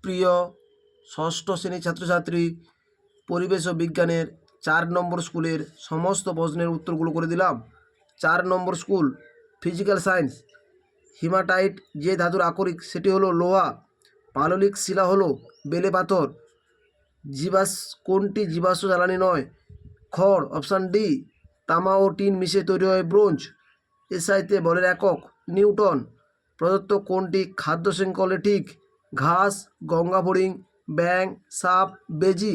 প্রিয় ষষ্ঠ শ্রেণীর ছাত্রছাত্রী, পরিবেশ ও বিজ্ঞানের 4 নম্বর স্কুলের সমস্ত প্রশ্নের উত্তরগুলো করে দিলাম। 4 নম্বর স্কুল ফিজিক্যাল সায়েন্স। হিমাটাইট যে ধাতুর আকরিক সেটি হলো লোহা। পাললিক শিলা হলো বেলে পাথর। কোনটি জীবাশ্ম জ্বালানি নয়? খড়। Option D. তামা ও টিন মিশিয়ে তৈরি হয় ব্রোঞ্জ। এসআইতে বলের একক নিউটন। প্রদত্ত কোনটি খাদ্য শৃঙ্খলে ঠিক? ঘাস, গঙ্গা ফড়িং, ব্যাঙ, সাপ, বেজি।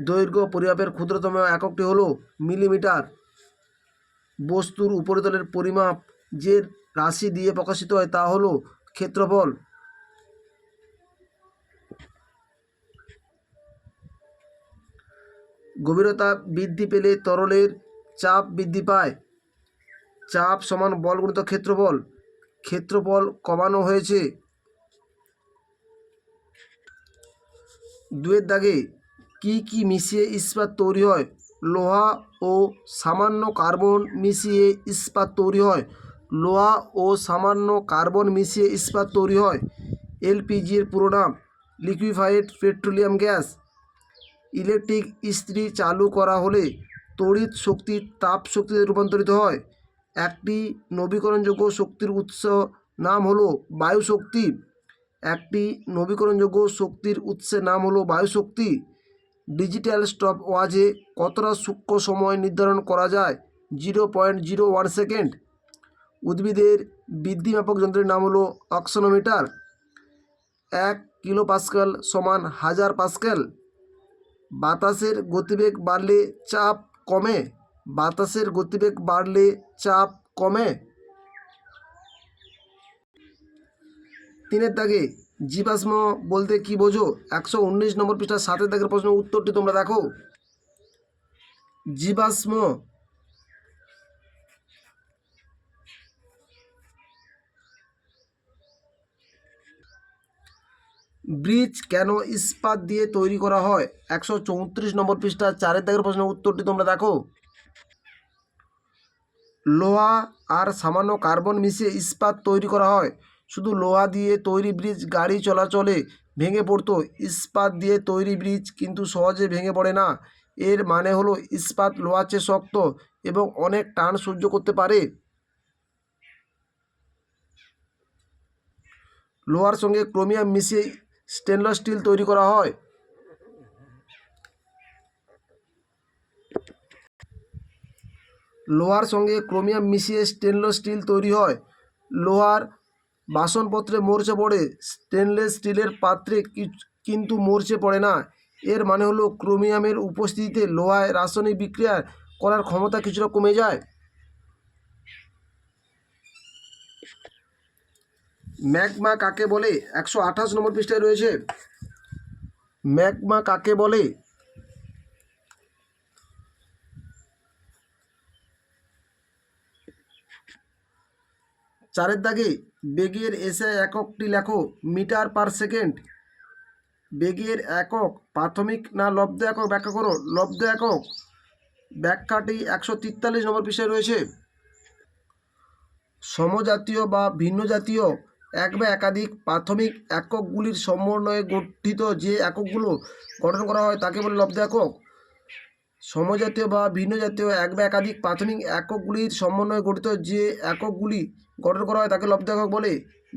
দৈর্ঘ্য পরিমাপের ক্ষুদ্রতম এককটি হলো মিলিমিটার। বস্তুর উপরিতলের পরিমাপ যে রাশি দিয়ে প্রকাশিত হয় তা হলো ক্ষেত্রফল। গভীরতা বৃদ্ধি পেলে তরলের চাপ বৃদ্ধি পায়। চাপ সমান বল গুণিত ক্ষেত্রফল। ক্ষেত্রফল কমানো হয়েছে। 2 দাগে কি মিশিয়ে ইস্পাত তৈরি হয়? লোহা ও সামান্য কার্বন মিশিয়ে ইস্পাত তৈরি হয়। লোহা ও সামান্য কার্বন মিশিয়ে ইস্পাত তৈরি হয়। এলপিজি এর পুরো নাম লিকুইফাইড পেট্রোলিয়াম গ্যাস। ইলেকট্রিক ইস্ত্রি চালু করা হলে তড়িৎ শক্তি তাপ শক্তিতে রূপান্তরিত হয়। একটি নবীকরণযোগ্য শক্তির উৎস নাম হলো বায়ু শক্তি। একটি নবীকরণযোগ্য শক্তির উৎসের নাম হলো বায়ু শক্তি। ডিজিটাল স্টপ ওয়াচে কতটা সূক্ষ্ম সময় নির্ধারণ করা যায়? 0.01 সেকেন্ড। উদ্ভিদের বৃদ্ধিমাপক যন্ত্রের নাম হলো অক্সনোমিটার। 1 কিলো পাস্কাল সমান 1000 পাস্কাল। বাতাসের গতিবেগ বাড়লে চাপ কমে। বাতাসের গতিবেগ বাড়লে চাপ কমে। 3 দাগে জীবাশ্ম বলতে কি বোঝো? 119 নম্বর পৃষ্ঠা 7 দাগের প্রশ্নের উত্তরটি তোমরা দেখো। জীবাশ্ম ব্রিজ কেন ইস্পাত দিয়ে তৈরি করা হয়? 134 নম্বর পৃষ্ঠা 4 দাগের প্রশ্নের উত্তরটি তোমরা দেখো। লোহা আর সামান্য কার্বন মিশিয়ে ইস্পাত তৈরি করা হয়। শুধু লোহা দিয়ে তৈরি ব্রিজ গাড়ি চলাচলে ভেঙে পড়তো। ইস্পাত দিয়ে তৈরি ব্রিজ কিন্তু সহজে ভেঙে পড়ে না। এর মানে হলো ইস্পাত লোহার চেয়ে শক্ত এবং অনেক টান সহ্য করতে পারে। লোহার সঙ্গে ক্রোমিয়াম মিশিয়ে স্টেনলেস স্টিল তৈরি করা হয়। লোহার সঙ্গে ক্রোমিয়াম মিশিয়ে স্টেনলেস স্টিল তৈরি হয়। লোহার বাসনপত্রে মরচে পড়ে, স্টেনলেস স্টিলের পাত্রে কিন্তু মরচে পড়ে না। এর মানে হলো ক্রোমিয়ামের উপস্থিতিতে লোহায় রাসায়নিক বিক্রিয়া করার ক্ষমতা কিছুটা কমে যায়। ম্যাগমা কাকে বলে? 128 নম্বর পৃষ্ঠায় রয়েছে। ম্যাগমা কাকে বলে? চারের দাগে বেগের এসআই এককটি লেখো। Metre per second. বেগের একক প্রাথমিক না লব্ধ একক ব্যাখ্যা করো। লব্ধ একক। ব্যাখ্যাটি 143 নম্বর পৃষ্ঠায় রয়েছে। সমজাতীয় বা ভিন্ন জাতীয় এক বা একাধিক প্রাথমিক এককগুলির সমন্বয়ে গঠিত যে এককগুলো গঠন করা হয় তাকে বলে লব্ধ একক। সমজাতীয় বা ভিন্ন জাতীয় এক বা একাধিক প্রাথমিক এককগুলির সমন্বয়ে গঠিত যে এককগুলি গঠন করা হয় তাকে লব্ধ একক বলে।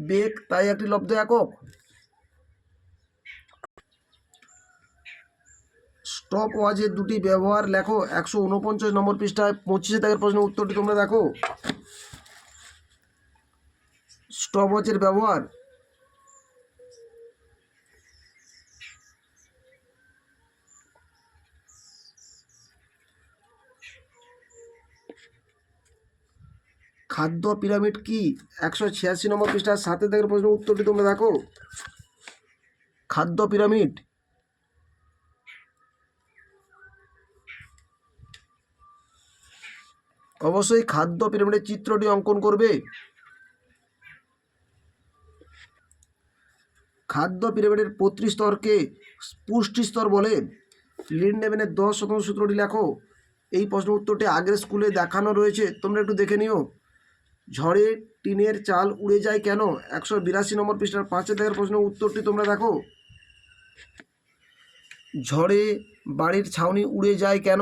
বেগ তাই একটি লব্ধ একক। স্টপ ওয়াচের দুটি ব্যবহার লেখো। 149 নম্বর পৃষ্ঠায় 25 দাগের প্রশ্নের উত্তরটি তোমরা দেখো। স্টপ ওয়াচের ব্যবহার। খাদ্য পিরামিড কি? 186 নম্বর পৃষ্ঠার 7 দাগের প্রশ্নের উত্তরটি তোমরা দেখো। খাদ্য পিরামিড। অবশ্যই খাদ্য পিরামিডের চিত্রটি অঙ্কন করবে। খাদ্য পিরামিডের প্রতিটি স্তরকে পুষ্টি স্তর বলে। লিন্ডেম্যানের 10% সূত্রটি লেখো। এই প্রশ্ন উত্তরটি আগের স্কুলে দেখানো রয়েছে, তোমরা একটু দেখে নিও। ঝড়ে টিনের চাল উড়ে যায় কেন? 182 নম্বর পৃষ্ঠার 5 দাগের প্রশ্নের উত্তরটি তোমরা দেখো। ঝড়ে বাড়ির ছাউনি উড়ে যায় কেন?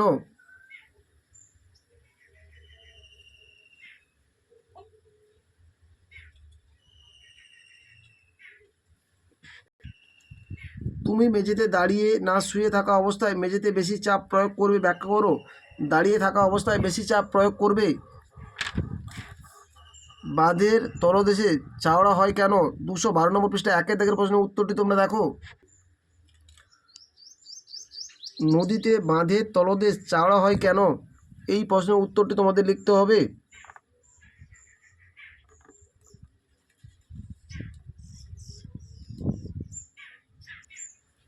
তুমি মেঝেতে দাঁড়িয়ে না শুয়ে থাকা অবস্থায় মেঝেতে বেশি চাপ প্রয়োগ করবে, ব্যাখ্যা করো। দাঁড়িয়ে থাকা অবস্থায় বেশি চাপ প্রয়োগ করবে। বাঁধের তলদেশে চওড়া হয় কেন? 212 পৃষ্ঠায় 1 দাগের প্রশ্নের উত্তরটি তোমরা দেখো। নদীতে বাঁধের তলদেশ চওড়া হয় কেন? এই প্রশ্নের উত্তরটি তোমাদের লিখতে হবে।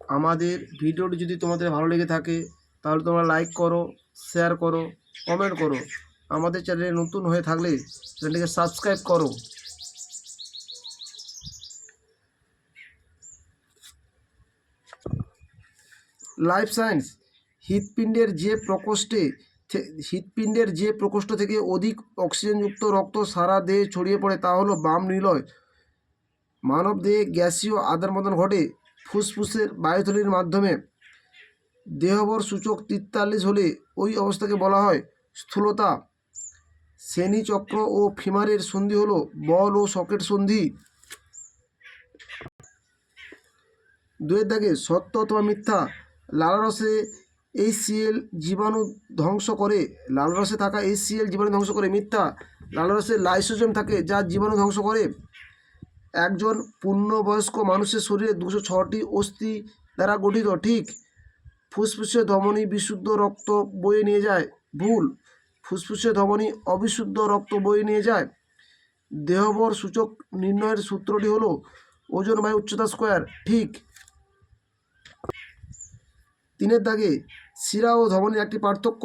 আমাদের ভিডিওটি যদি তোমাদের ভালো লেগে থাকে তাহলে তোমরা লাইক করো, শেয়ার করো, কমেন্ট করো। আমাদের চ্যানেলে নতুন হয়ে থাকলে চ্যানেলটিকে সাবস্ক্রাইব করো। Life science. হৃৎপিণ্ডের যে প্রকোষ্ঠ থেকে অধিক অক্সিজেনযুক্ত রক্ত সারা দেহে ছড়িয়ে পড়ে তা হলো বাম নিলয়। মানব দেহে গ্যাসীয় আদান প্রদান ঘটে ফুসফুসের বায়ুথলির মাধ্যমে। দেহবর সূচক 43 হলে ওই অবস্থাকে বলা হয় স্থূলতা। শ্রেণীচক্র ও ফিমারের সন্ধি হলো বল ও সকেট সন্ধি। 2 দাগে সত্য অথবা মিথ্যা। লালারসে HCl জীবাণু ধ্বংস করে। লালারসে থাকা HCl জীবাণু ধ্বংস করে। মিথ্যা। লালারসে লাইসোজোম থাকে যা জীবাণু ধ্বংস করে। একজন পূর্ণবয়স্ক মানুষের শরীরে 206টি অস্থি দ্বারা গঠিত। ঠিক। ফুসফুসে ধমনী বিশুদ্ধ রক্ত বয়ে নিয়ে যায়। ভুল। ফুসফুসে ধমনী অবিশুদ্ধ রক্ত বয়ে নিয়ে যায়। দেহবর সূচক নির্ণয়ের সূত্রটি হলো ওজন বাই উচ্চতা স্কোয়ার। ঠিক। 3 দাগে শিরা ও ধমনীর একটি পার্থক্য।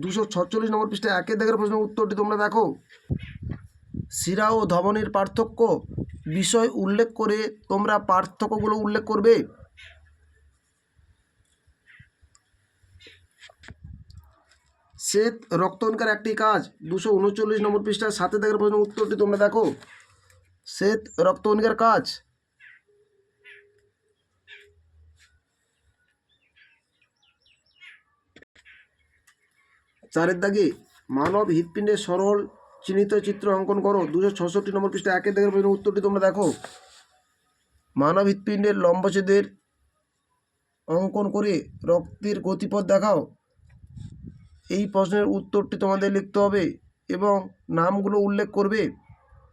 246 পৃষ্ঠায় 1 দাগের প্রশ্নের উত্তরটি তোমরা দেখো। শিরা ও ধমনীর পার্থক্য বিষয় উল্লেখ করে তোমরা পার্থক্যগুলো উল্লেখ করবে। শ্বেত রক্তকণিকার একটি কাজ। 239 পৃষ্ঠায় 7 দাগের প্রশ্নের উত্তরটি তোমরা দেখো। শ্বেত রক্তকণিকার কাজ। 4 দাগে মানব হৃৎপিণ্ডের সরল চিহ্নিত চিত্র অঙ্কন করো। 266 পৃষ্ঠায় 1 দাগের প্রশ্নের উত্তরটি তোমরা দেখো। মানব হৃৎপিণ্ডের লম্বচ্ছেদের অঙ্কন করে রক্তের গতিপথ দেখাও। এই প্রশ্নের উত্তরটি তোমাদের লিখতে হবে এবং নামগুলো উল্লেখ করবে।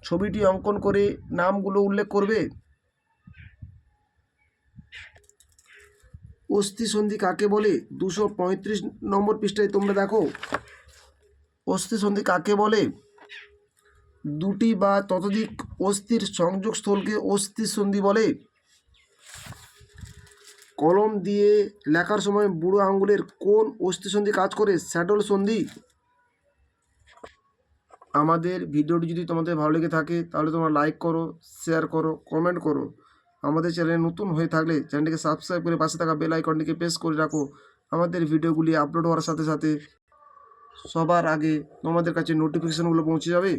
ছবিটি অঙ্কন করে নামগুলো উল্লেখ করবে। অস্থিসন্ধি কাকে বলে? 235 পৃষ্ঠায় তোমরা দেখো। অস্থিসন্ধি কাকে বলে? দুটি বা ততোধিক অস্থির সংযোগস্থলকে অস্থিসন্ধি বলে। কলম দিয়ে লেখার সময় বুড়ো আঙুলের কোন অস্থিসন্ধি কাজ করে? স্যাডল সন্ধি। আমাদের ভিডিওটি যদি তোমাদের ভালো লেগে থাকে তাহলে তোমরা লাইক করো, শেয়ার করো, কমেন্ট করো। আমাদের চ্যানেলে নতুন হয়ে থাকলে চ্যানেলটিকে সাবস্ক্রাইব করে পাশে থাকা বেল আইকনটিকে প্রেস করে রাখো। আমাদের ভিডিওগুলি আপলোড হওয়ার সাথে সাথে সবার আগে তোমাদের কাছে নোটিফিকেশানগুলো পৌঁছে যাবে।